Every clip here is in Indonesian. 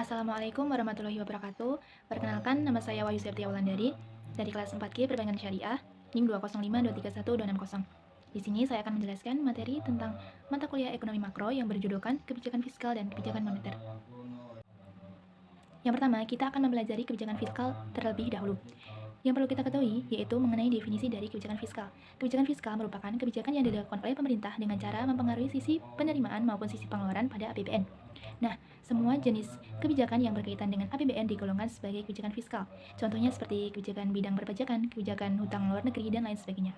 Assalamualaikum warahmatullahi wabarakatuh. Perkenalkan, nama saya Wahyu Septia Wulandari dari kelas 4G Perbankan Syariah, NIM 205231230. Di sini saya akan menjelaskan materi tentang mata kuliah ekonomi makro yang berjudulkan kebijakan fiskal dan kebijakan moneter. Yang pertama, kita akan mempelajari kebijakan fiskal terlebih dahulu. Yang perlu kita ketahui yaitu mengenai definisi dari kebijakan fiskal. Kebijakan fiskal merupakan kebijakan yang dilakukan oleh pemerintah dengan cara mempengaruhi sisi penerimaan maupun sisi pengeluaran pada APBN. Nah, semua jenis kebijakan yang berkaitan dengan APBN digolongkan sebagai kebijakan fiskal. Contohnya seperti kebijakan bidang perpajakan, kebijakan hutang luar negeri, dan lain sebagainya.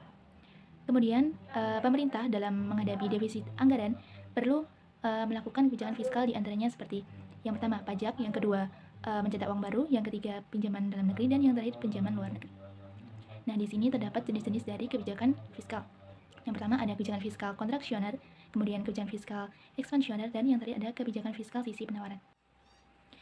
Kemudian, pemerintah dalam menghadapi defisit anggaran perlu melakukan kebijakan fiskal diantaranya seperti yang pertama pajak, yang kedua mencetak uang baru, yang ketiga pinjaman dalam negeri, dan yang terakhir pinjaman luar negeri. Nah, di sini terdapat jenis-jenis dari kebijakan fiskal. Yang pertama ada kebijakan fiskal kontraksioner, kemudian kebijakan fiskal ekspansioner, dan yang terakhir ada kebijakan fiskal sisi penawaran.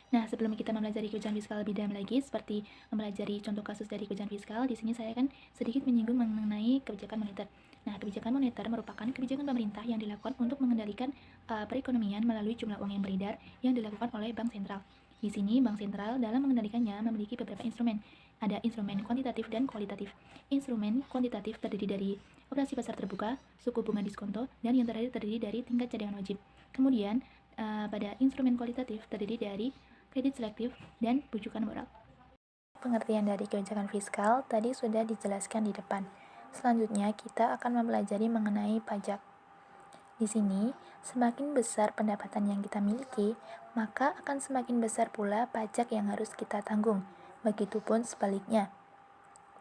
Nah, sebelum kita mempelajari kebijakan fiskal lebih dalam lagi, seperti mempelajari contoh kasus dari kebijakan fiskal, di sini saya akan sedikit menyinggung mengenai kebijakan moneter. Nah, kebijakan moneter merupakan kebijakan pemerintah yang dilakukan untuk mengendalikan perekonomian melalui jumlah uang yang beredar yang dilakukan oleh bank sentral. Di sini, bank sentral dalam mengendalikannya memiliki beberapa instrumen. Ada instrumen kuantitatif dan kualitatif. Instrumen kuantitatif terdiri dari operasi pasar terbuka, suku bunga diskonto, dan yang terakhir terdiri dari tingkat cadangan wajib. Kemudian, pada instrumen kualitatif terdiri dari kredit selektif dan bujukan moral. Pengertian dari kebijakan fiskal tadi sudah dijelaskan di depan. Selanjutnya, kita akan mempelajari mengenai pajak. Di sini, semakin besar pendapatan yang kita miliki, maka akan semakin besar pula pajak yang harus kita tanggung. Begitupun sebaliknya.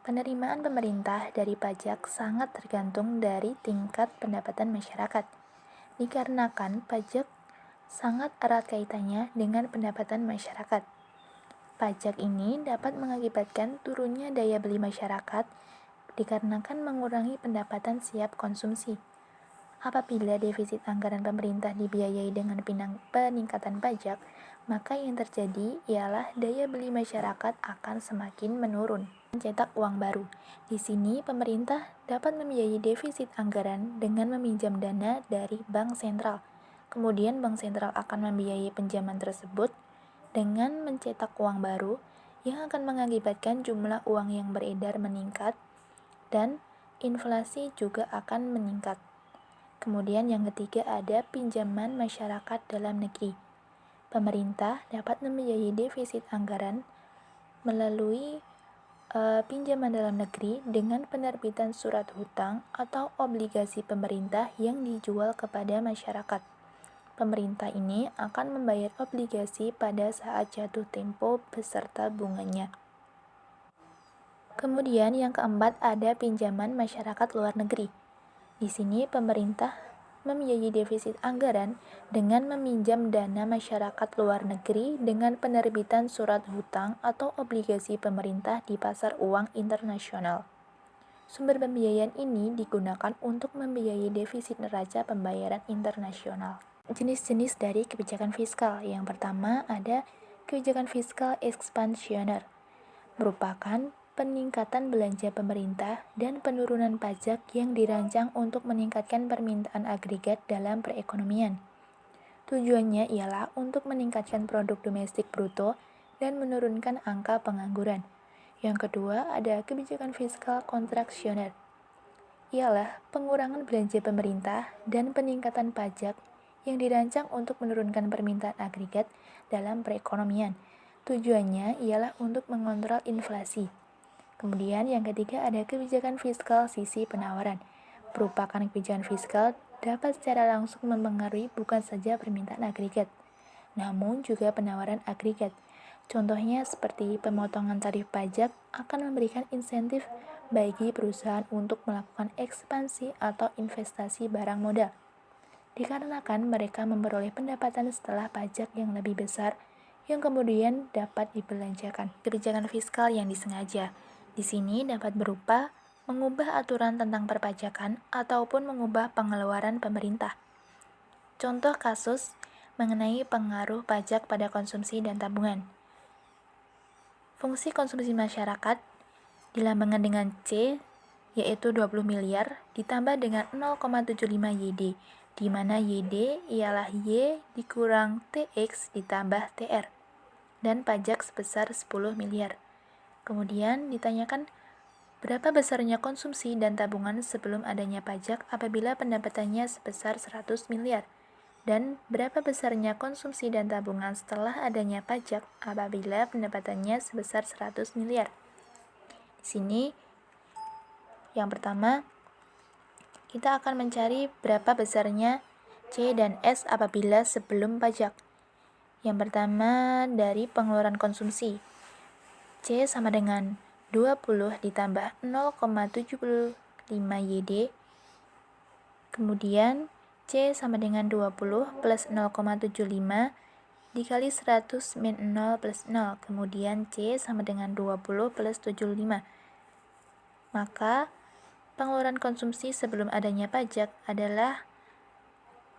Penerimaan pemerintah dari pajak sangat tergantung dari tingkat pendapatan masyarakat. Dikarenakan pajak sangat erat kaitannya dengan pendapatan masyarakat. Pajak ini dapat mengakibatkan turunnya daya beli masyarakat dikarenakan mengurangi pendapatan siap konsumsi. Apabila defisit anggaran pemerintah dibiayai dengan peningkatan pajak, maka yang terjadi ialah daya beli masyarakat akan semakin menurun. Mencetak uang baru. Di sini pemerintah dapat membiayai defisit anggaran dengan meminjam dana dari bank sentral. Kemudian bank sentral akan membiayai pinjaman tersebut dengan mencetak uang baru yang akan mengakibatkan jumlah uang yang beredar meningkat dan inflasi juga akan meningkat. Kemudian yang ketiga ada pinjaman masyarakat dalam negeri. Pemerintah dapat membiayai defisit anggaran melalui pinjaman dalam negeri dengan penerbitan surat hutang atau obligasi pemerintah yang dijual kepada masyarakat. Pemerintah ini akan membayar obligasi pada saat jatuh tempo beserta bunganya. Kemudian yang keempat ada pinjaman masyarakat luar negeri. Di sini pemerintah membiayai defisit anggaran dengan meminjam dana masyarakat luar negeri dengan penerbitan surat hutang atau obligasi pemerintah di pasar uang internasional. Sumber pembiayaan ini digunakan untuk membiayai defisit neraca pembayaran internasional. Jenis-jenis dari kebijakan fiskal. Yang pertama ada kebijakan fiskal ekspansioner, merupakan peningkatan belanja pemerintah dan penurunan pajak yang dirancang untuk meningkatkan permintaan agregat dalam perekonomian. Tujuannya ialah untuk meningkatkan produk domestik bruto dan menurunkan angka pengangguran. Yang kedua, ada kebijakan fiskal kontraksioner, ialah pengurangan belanja pemerintah dan peningkatan pajak yang dirancang untuk menurunkan permintaan agregat dalam perekonomian. Tujuannya ialah untuk mengontrol inflasi. Kemudian yang ketiga ada kebijakan fiskal sisi penawaran. Merupakan kebijakan fiskal dapat secara langsung mempengaruhi bukan saja permintaan agregat, namun juga penawaran agregat. Contohnya seperti pemotongan tarif pajak akan memberikan insentif bagi perusahaan untuk melakukan ekspansi atau investasi barang modal. Dikarenakan mereka memperoleh pendapatan setelah pajak yang lebih besar yang kemudian dapat dibelanjakan. Kebijakan fiskal yang disengaja di sini dapat berupa mengubah aturan tentang perpajakan ataupun mengubah pengeluaran pemerintah. Contoh kasus mengenai pengaruh pajak pada konsumsi dan tabungan. Fungsi konsumsi masyarakat dilambangkan dengan C, yaitu 20 miliar, ditambah dengan 0,75 YD, di mana YD ialah Y dikurang TX ditambah TR. dan pajak sebesar 10 miliar. Kemudian ditanyakan berapa besarnya konsumsi dan tabungan sebelum adanya pajak apabila pendapatannya sebesar 100 miliar. Dan berapa besarnya konsumsi dan tabungan setelah adanya pajak apabila pendapatannya sebesar 100 miliar. Di sini yang pertama kita akan mencari berapa besarnya C dan S apabila sebelum pajak. Yang pertama dari pengeluaran konsumsi. C sama dengan 20 ditambah 0,75 YD. Kemudian C sama dengan 20 plus 0,75 dikali 100 min 0 plus 0. Kemudian C sama dengan 20 plus 75. Maka pengeluaran konsumsi sebelum adanya pajak adalah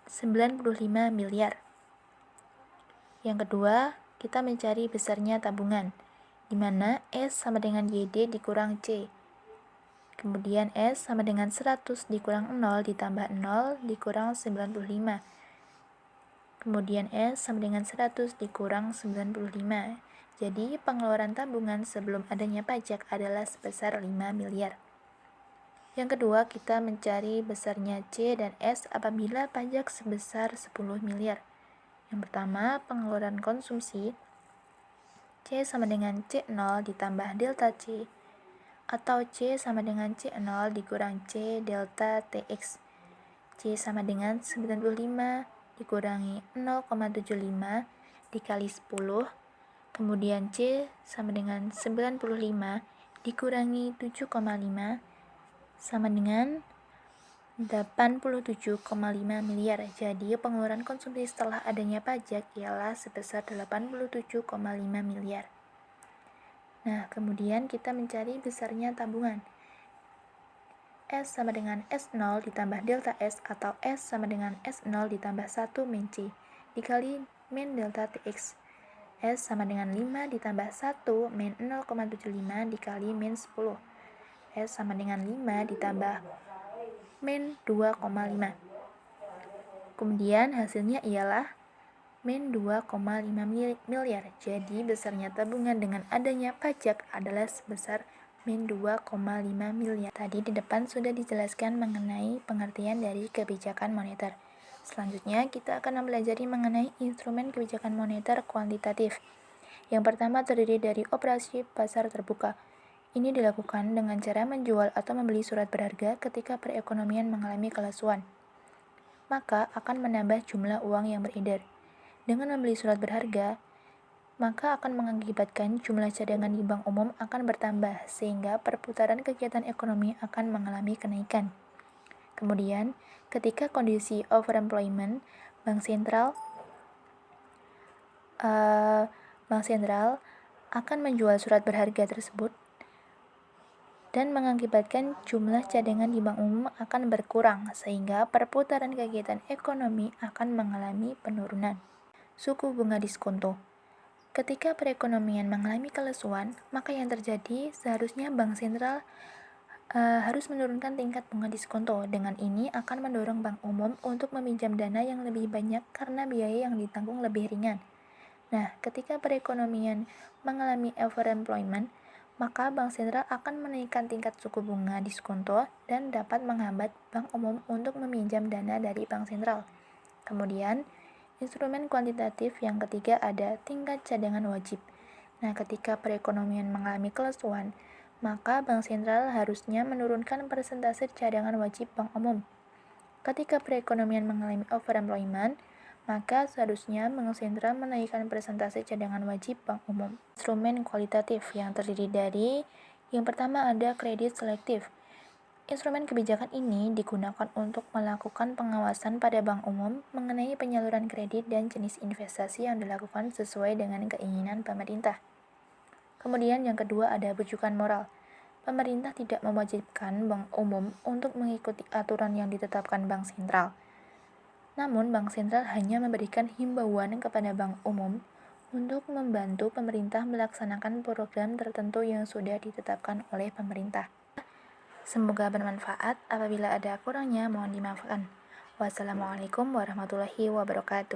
95 miliar. Yang kedua, kita mencari besarnya tabungan, di mana S sama dengan YD dikurang C. Kemudian S sama dengan 100 dikurang 0 ditambah 0 dikurang 95. Kemudian S sama dengan 100 dikurang 95. Jadi pengeluaran tabungan sebelum adanya pajak adalah sebesar 5 miliar. Yang kedua, kita mencari besarnya C dan S apabila pajak sebesar 10 miliar. Yang pertama, pengeluaran konsumsi C sama dengan C0 ditambah delta C, atau C sama dengan C0 dikurang C delta TX. C sama dengan 95 dikurangi 0,75 dikali 10, kemudian C sama dengan 95 dikurangi 7,5 sama dengan 87,5 miliar. Jadi pengeluaran konsumsi setelah adanya pajak ialah sebesar 87,5 miliar. Nah, kemudian kita mencari besarnya tabungan. S sama dengan S0 ditambah delta S, atau S sama dengan S0 ditambah 1 min C dikali min delta TX. S sama dengan 5 ditambah 1 min 0,75 dikali min 10. S sama dengan 5 ditambah min 2,5. Kemudian hasilnya ialah min 2,5 miliar. Jadi besarnya tabungan dengan adanya pajak adalah sebesar min 2,5 miliar. Tadi di depan sudah dijelaskan mengenai pengertian dari kebijakan moneter. Selanjutnya kita akan mempelajari mengenai instrumen kebijakan moneter kuantitatif. Yang pertama terdiri dari operasi pasar terbuka. Ini dilakukan dengan cara menjual atau membeli surat berharga ketika perekonomian mengalami kelesuan. Maka akan menambah jumlah uang yang beredar. Dengan membeli surat berharga, maka akan mengakibatkan jumlah cadangan di bank umum akan bertambah, sehingga perputaran kegiatan ekonomi akan mengalami kenaikan. Kemudian, ketika kondisi overemployment, Bank Sentral akan menjual surat berharga tersebut dan mengakibatkan jumlah cadangan di bank umum akan berkurang, sehingga perputaran kegiatan ekonomi akan mengalami penurunan. Suku bunga diskonto. Ketika perekonomian mengalami kelesuan, maka yang terjadi seharusnya Bank Sentral harus menurunkan tingkat bunga diskonto. Dengan ini akan mendorong bank umum untuk meminjam dana yang lebih banyak karena biaya yang ditanggung lebih ringan. Nah, ketika perekonomian mengalami overemployment, maka Bank Sentral akan menaikkan tingkat suku bunga diskonto dan dapat menghambat bank umum untuk meminjam dana dari Bank Sentral. Kemudian, instrumen kuantitatif yang ketiga ada tingkat cadangan wajib. Nah, ketika perekonomian mengalami kelesuan, maka Bank Sentral harusnya menurunkan persentase cadangan wajib bank umum. Ketika perekonomian mengalami overemployment, maka seharusnya Bank Sentral menaikkan persentase cadangan wajib bank umum. Instrumen kualitatif yang terdiri dari yang pertama ada kredit selektif. Instrumen kebijakan ini digunakan untuk melakukan pengawasan pada bank umum mengenai penyaluran kredit dan jenis investasi yang dilakukan sesuai dengan keinginan pemerintah. Kemudian yang kedua ada bujukan moral. Pemerintah tidak mewajibkan bank umum untuk mengikuti aturan yang ditetapkan Bank Sentral. Namun, Bank Sentral hanya memberikan himbauan kepada bank umum untuk membantu pemerintah melaksanakan program tertentu yang sudah ditetapkan oleh pemerintah. Semoga bermanfaat. Apabila ada kurangnya, mohon dimaafkan. Wassalamualaikum warahmatullahi wabarakatuh.